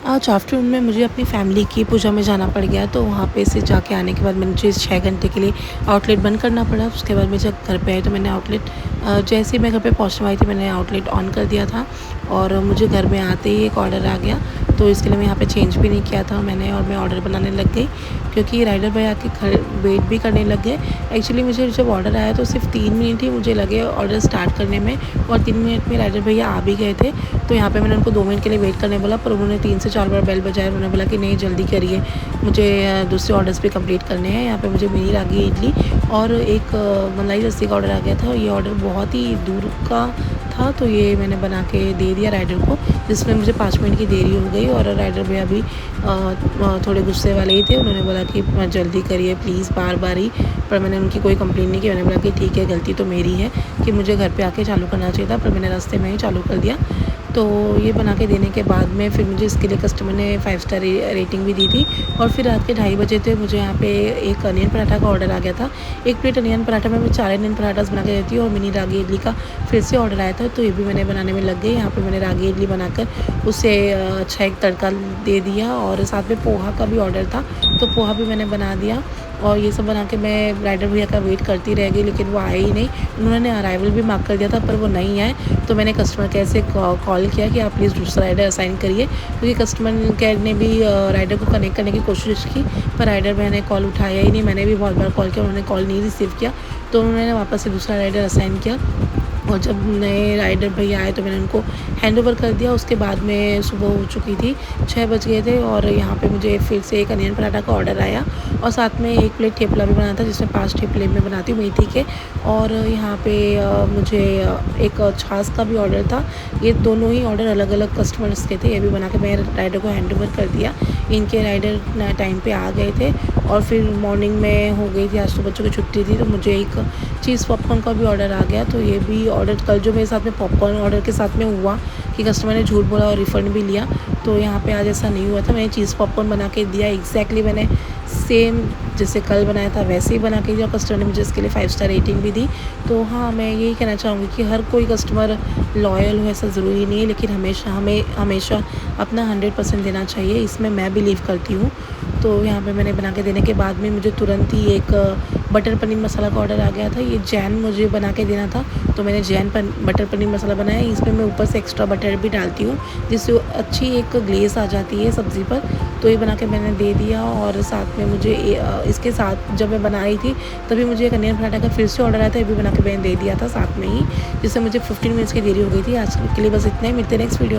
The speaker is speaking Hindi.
आज आफ्टरनून में मुझे अपनी फैमिली की पूजा में जाना पड़ गया, तो वहाँ पे से जाके आने के बाद मुझे 6 घंटे के लिए आउटलेट बंद करना पड़ा। उसके बाद मैं जब घर पे आई तो मैंने आउटलेट जैसे ही मैं घर पे पहुँचने वाली थी मैंने आउटलेट ऑन कर दिया था और मुझे घर में आते ही एक ऑर्डर आ गया। तो इसके लिए मैं यहाँ पे चेंज भी नहीं किया था मैंने और मैं ऑर्डर बनाने लग गई, क्योंकि राइडर भाई आके वेट भी करने लग गए। एक्चुअली मुझे जब ऑर्डर आया तो सिर्फ 3 मिनट ही मुझे लगे ऑर्डर स्टार्ट करने में और 3 मिनट में राइडर भैया आ भी गए थे। तो यहाँ पे मैंने उनको 2 मिनट के लिए वेट करने बोला, पर उन्होंने 3 से 4 बार बेल बजाया। उन्होंने बोला कि नहीं जल्दी करिए, मुझे दूसरे ऑर्डर्स भी कंप्लीट करने हैं। यहाँ पे मुझे मिनी रागी इडली और एक मलाई लस्सी का ऑर्डर आ गया था। ये ऑर्डर बहुत ही दूर का था, तो ये मैंने बना के दे दिया राइडर को, जिसमें मुझे 5 मिनट की देरी हो गई। और राइडर भैया भी थोड़े गुस्से वाले ही थे। उन्होंने बोला कि जल्दी करिए प्लीज़, बार बार ही। पर मैंने उनकी कोई कंप्लेंट नहीं की। मैंने बोला कि ठीक है, गलती तो मेरी है कि मुझे घर पे आके चालू करना चाहिए था, पर मैंने रास्ते में ही चालू कर दिया। तो ये बना के देने के बाद में फिर मुझे इसके लिए कस्टमर ने 5 स्टार रेटिंग भी दी थी। और फिर रात के 2:30 बजे थे, मुझे यहाँ पे एक अनियन पराठा का ऑर्डर आ गया था। 1 प्लेट अनियन पराठा में मैं 4 अनियन पराठास बना के देती हूँ। और मिनी रागी इडली का फिर से ऑर्डर आया था, तो ये भी मैंने बनाने में लग गई। यहाँ पे मैंने रागी इडली बनाकर उसे अच्छा एक तड़का दे दिया और साथ में पोहा का भी ऑर्डर था, तो पोहा भी मैंने बना दिया। और ये सब बना के मैं राइडर भैया का वेट करती रह गई, लेकिन वो आए ही नहीं। उन्होंने अराइवल भी मार्क कर दिया था, पर वो नहीं आए। तो मैंने कस्टमर केयर से कॉल किया कि आप प्लीज़ दूसरा राइडर असाइन करिए, क्योंकि कस्टमर केयर ने भी राइडर को कनेक्ट करने की कोशिश की, पर राइडर भैया ने कॉल उठाया ही नहीं। मैंने भी बहुत बार कॉल किया, उन्होंने कॉल नहीं रिसीव किया, तो उन्होंने वापस से दूसरा राइडर असाइन किया। और जब नए राइडर भैया आए तो मैंने उनको हैंड ओवर कर दिया। उसके बाद में सुबह हो चुकी थी, 6 बज गए थे और यहाँ पे मुझे फिर से एक अनियन पराठा का ऑर्डर आया और साथ में 1 प्लेट ठेपला भी बनाना था, जिसमें 5 ठेपले मैं बनाती हूँ मेथी के। और यहाँ पे मुझे एक छाछ का भी ऑर्डर था। ये दोनों ही ऑर्डर अलग अलग कस्टमर्स के थे। ये भी बना के मैं राइडर को हैंड ओवर कर दिया। इनके राइडर टाइम पे आ गए थे और फिर मॉर्निंग में हो गई थी, आज तो बच्चों की छुट्टी थी, तो मुझे एक चीज़ पॉपकॉर्न का भी ऑर्डर आ गया। तो ये भी ऑर्डर कल जो मेरे साथ में पॉपकॉर्न ऑर्डर के साथ में हुआ कि कस्टमर ने झूठ बोला और रिफ़ंड भी लिया, तो यहाँ पे आज ऐसा नहीं हुआ था। मैंने चीज़ पॉपकॉर्न बना के दिया, एग्जैक्टली मैंने सेम जैसे कल बनाया था वैसे ही बना के दिया। कस्टमर ने मुझे इसके लिए 5 स्टार रेटिंग भी दी। तो हाँ, मैं यही कहना चाहूँगी कि हर कोई कस्टमर लॉयल हो ऐसा ज़रूरी नहीं है, लेकिन हमेशा अपना 100% देना चाहिए, इसमें मैं बिलीव करती हूँ। तो यहाँ पे मैंने बना के देने के बाद में मुझे तुरंत ही एक बटर पनीर मसाला का ऑर्डर आ गया था। ये जैन मुझे बना के देना था, तो मैंने बटर पनीर मसाला बनाया। इसमें मैं ऊपर से एक्स्ट्रा बटर भी डालती हूँ, जिससे अच्छी एक ग्लेज़ आ जाती है सब्ज़ी पर। तो ये बना के मैंने दे दिया। और साथ में मुझे इसके साथ जब मैं बना रही थी तभी मुझे एक अनियन पराठा का फिर से ऑर्डर आया था, ये भी बना के मैंने दे दिया था साथ में ही, जिससे मुझे 15 मिनट्स की देरी हो गई थी। आज के लिए बस इतना ही, मिलते हैं नेक्स्ट वीडियो।